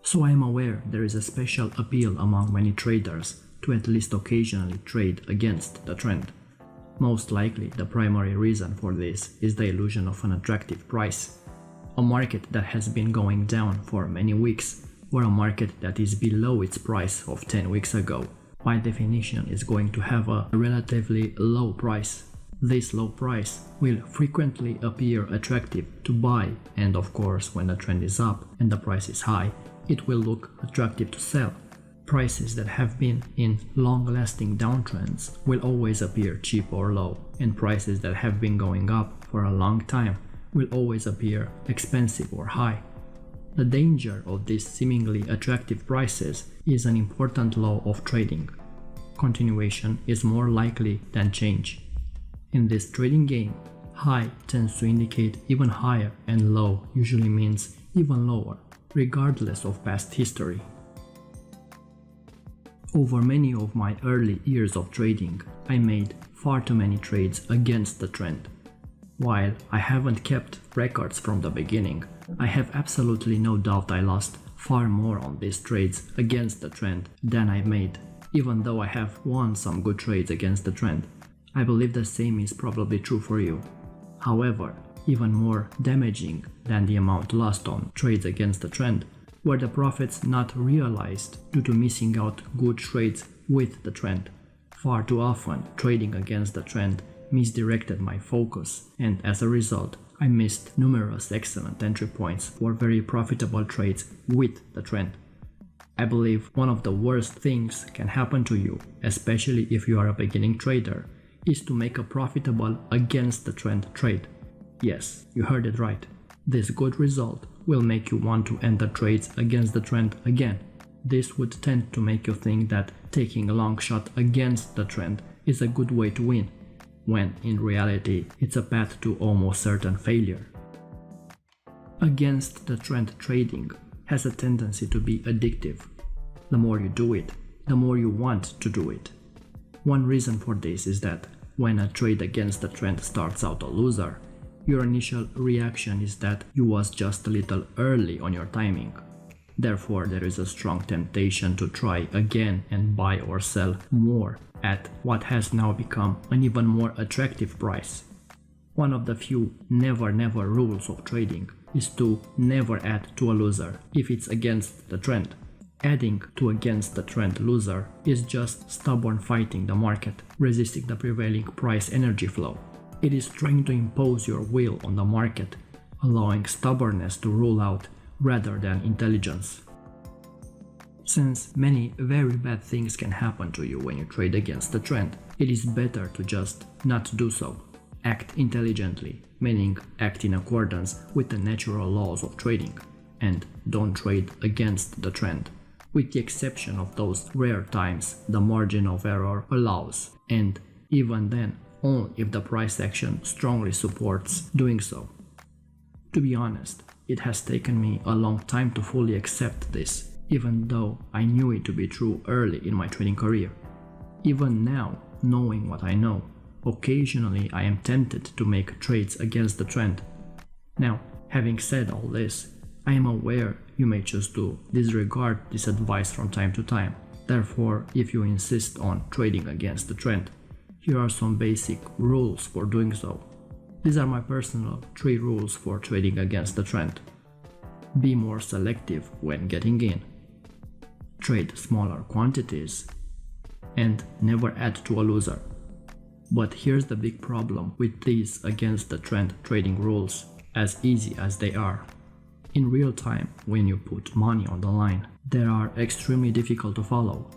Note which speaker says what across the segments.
Speaker 1: So I am aware there is a special appeal among many traders to at least occasionally trade against the trend. Most likely the primary reason for this is the illusion of an attractive price. A market that has been going down for many weeks, or a market that is below its price of 10 weeks ago, by definition is going to have a relatively low price. This low price will frequently appear attractive to buy, and of course when the trend is up and the price is high, it will look attractive to sell. Prices that have been in long-lasting downtrends will always appear cheap or low, and prices that have been going up for a long time will always appear expensive or high. The danger of these seemingly attractive prices is an important law of trading. Continuation is more likely than change. In this trading game, high tends to indicate even higher and low usually means even lower, regardless of past history. Over many of my early years of trading, I made far too many trades against the trend. While I haven't kept records from the beginning, I have absolutely no doubt I lost far more on these trades against the trend than I made, even though I have won some good trades against the trend. I believe the same is probably true for you. However, even more damaging than the amount lost on trades against the trend were the profits not realized due to missing out good trades with the trend. Far too often, trading against the trend misdirected my focus, and as a result, I missed numerous excellent entry points for very profitable trades with the trend. I believe one of the worst things can happen to you, especially if you are a beginning trader, is to make a profitable against the trend trade. Yes, you heard it right. This good result will make you want to enter trades against the trend again. This would tend to make you think that taking a long shot against the trend is a good way to win, when in reality it's a path to almost certain failure. Against the trend trading has a tendency to be addictive. The more you do it, the more you want to do it. One reason for this is that when a trade against the trend starts out a loser, your initial reaction is that you was just a little early on your timing. Therefore, there is a strong temptation to try again and buy or sell more at what has now become an even more attractive price. One of the few never rules of trading is to never add to a loser if it's against the trend. Adding to against the trend loser is just stubborn fighting the market, resisting the prevailing price energy flow. It is trying to impose your will on the market, allowing stubbornness to rule out rather than intelligence. Since many very bad things can happen to you when you trade against the trend, it is better to just not do so. Act intelligently, meaning act in accordance with the natural laws of trading, and don't trade against the trend, with the exception of those rare times the margin of error allows, and even then only if the price action strongly supports doing so. To be honest, it has taken me a long time to fully accept this, even though I knew it to be true early in my trading career. Even now, knowing what I know, occasionally I am tempted to make trades against the trend. Now, having said all this, I am aware you may choose to disregard this advice from time to time. Therefore, if you insist on trading against the trend, here are some basic rules for doing so. These are my personal 3 rules for trading against the trend. Be more selective when getting in. Trade smaller quantities. And never add to a loser. But here's the big problem with these against the trend trading rules, as easy as they are. In real time, when you put money on the line, they are extremely difficult to follow.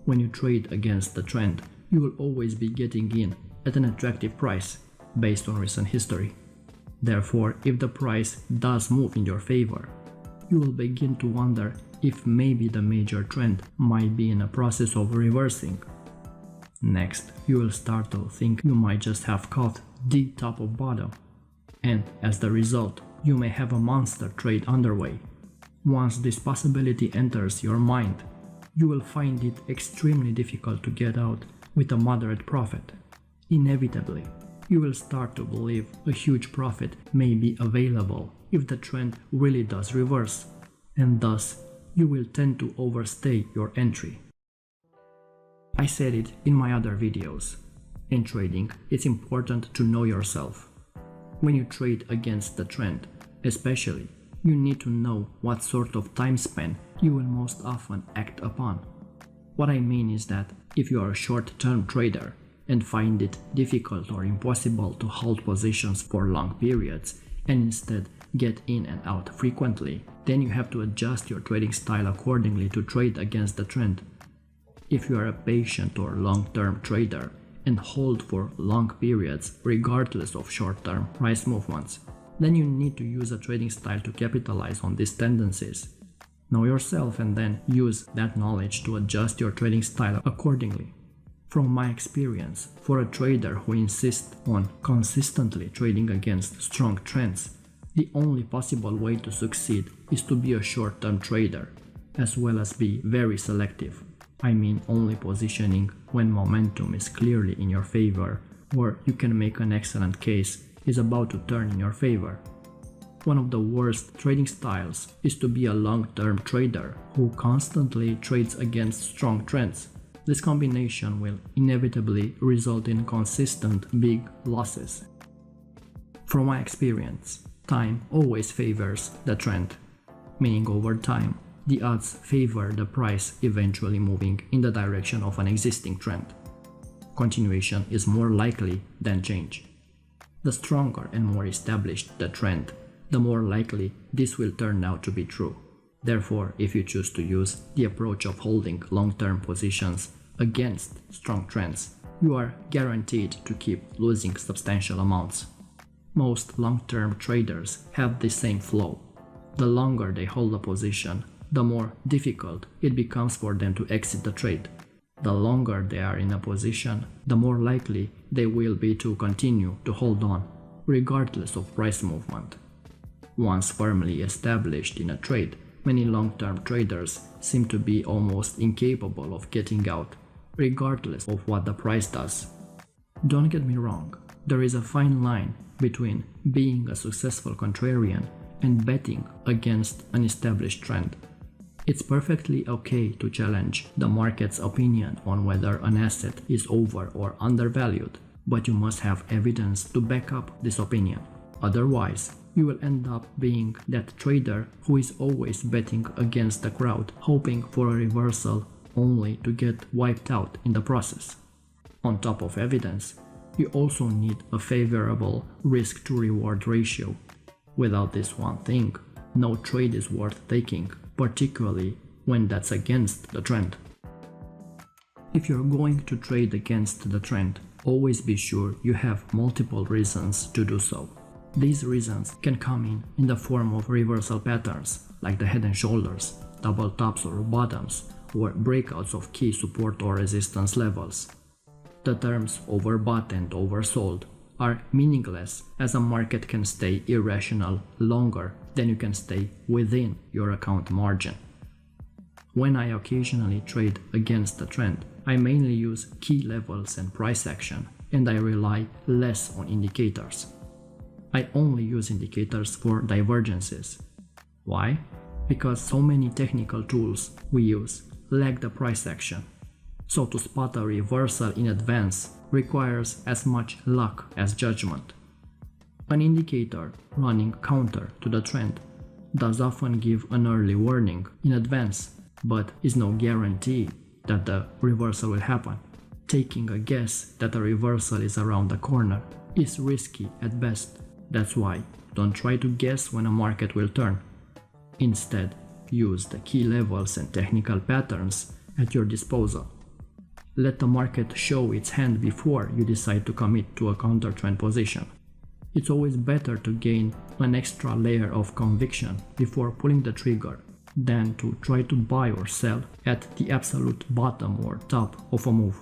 Speaker 1: When you trade against the trend, you will always be getting in at an attractive price based on recent history. Therefore, if the price does move in your favor, you will begin to wonder if maybe the major trend might be in a process of reversing. Next, you will start to think you might just have caught the top of bottom, and as the result, you may have a monster trade underway. Once this possibility enters your mind, you will find it extremely difficult to get out with a moderate profit. Inevitably, you will start to believe a huge profit may be available if the trend really does reverse, and thus you will tend to overstay your entry. I said it in my other videos. In trading, it's important to know yourself. When you trade against the trend, especially, you need to know what sort of time span you will most often act upon. What I mean is that if you are a short-term trader and find it difficult or impossible to hold positions for long periods and instead get in and out frequently, then you have to adjust your trading style accordingly to trade against the trend. If you are a patient or long-term trader and hold for long periods regardless of short-term price movements, then you need to use a trading style to capitalize on these tendencies. Know yourself and then use that knowledge to adjust your trading style accordingly. From my experience, for a trader who insists on consistently trading against strong trends, the only possible way to succeed is to be a short-term trader, as well as be very selective. I mean only positioning when momentum is clearly in your favor, or you can make an excellent case is about to turn in your favor. One of the worst trading styles is to be a long-term trader who constantly trades against strong trends. This combination will inevitably result in consistent big losses. From my experience, time always favors the trend, meaning over time, the odds favor the price eventually moving in the direction of an existing trend. Continuation is more likely than change. The stronger and more established the trend, the more likely this will turn out to be true. Therefore, if you choose to use the approach of holding long-term positions against strong trends, you are guaranteed to keep losing substantial amounts. Most long-term traders have the same flow. The longer they hold a position, the more difficult it becomes for them to exit the trade. The longer they are in a position, the more likely they will be to continue to hold on, regardless of price movement. Once firmly established in a trade, many long-term traders seem to be almost incapable of getting out, regardless of what the price does. Don't get me wrong, there is a fine line between being a successful contrarian and betting against an established trend. It's perfectly okay to challenge the market's opinion on whether an asset is over or undervalued, but you must have evidence to back up this opinion. Otherwise, you will end up being that trader who is always betting against the crowd, hoping for a reversal only to get wiped out in the process. On top of evidence, you also need a favorable risk-to-reward ratio. Without this one thing, no trade is worth taking, particularly when that's against the trend. If you're going to trade against the trend, always be sure you have multiple reasons to do so. These reasons can come in the form of reversal patterns, like the head and shoulders, double tops or bottoms, or breakouts of key support or resistance levels. The terms overbought and oversold are meaningless, as a market can stay irrational longer than you can stay within your account margin. When I occasionally trade against the trend, I mainly use key levels and price action, and I rely less on indicators. I only use indicators for divergences. Why? Because so many technical tools we use lag the price action. So to spot a reversal in advance requires as much luck as judgment. An indicator running counter to the trend does often give an early warning in advance, but is no guarantee that the reversal will happen. Taking a guess that a reversal is around the corner is risky at best. That's why don't try to guess when a market will turn. Instead, use the key levels and technical patterns at your disposal. Let the market show its hand before you decide to commit to a counter-trend position. It's always better to gain an extra layer of conviction before pulling the trigger than to try to buy or sell at the absolute bottom or top of a move.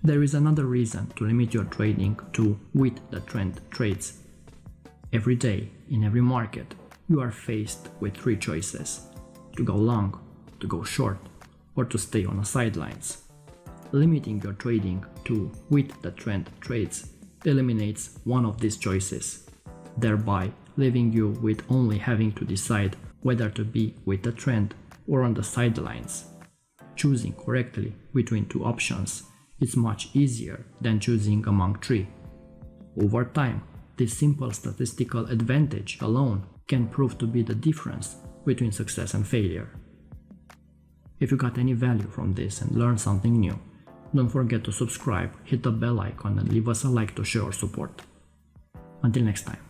Speaker 1: There is another reason to limit your trading to with the trend trades. Every day, in every market, you are faced with three choices: to go long, to go short, or to stay on the sidelines. Limiting your trading to with the trend trades eliminates one of these choices, thereby leaving you with only having to decide whether to be with the trend or on the sidelines. Choosing correctly between two options is much easier than choosing among three. Over time, this simple statistical advantage alone can prove to be the difference between success and failure. If you got any value from this and learned something new, don't forget to subscribe, hit the bell icon and leave us a like to show your support. Until next time.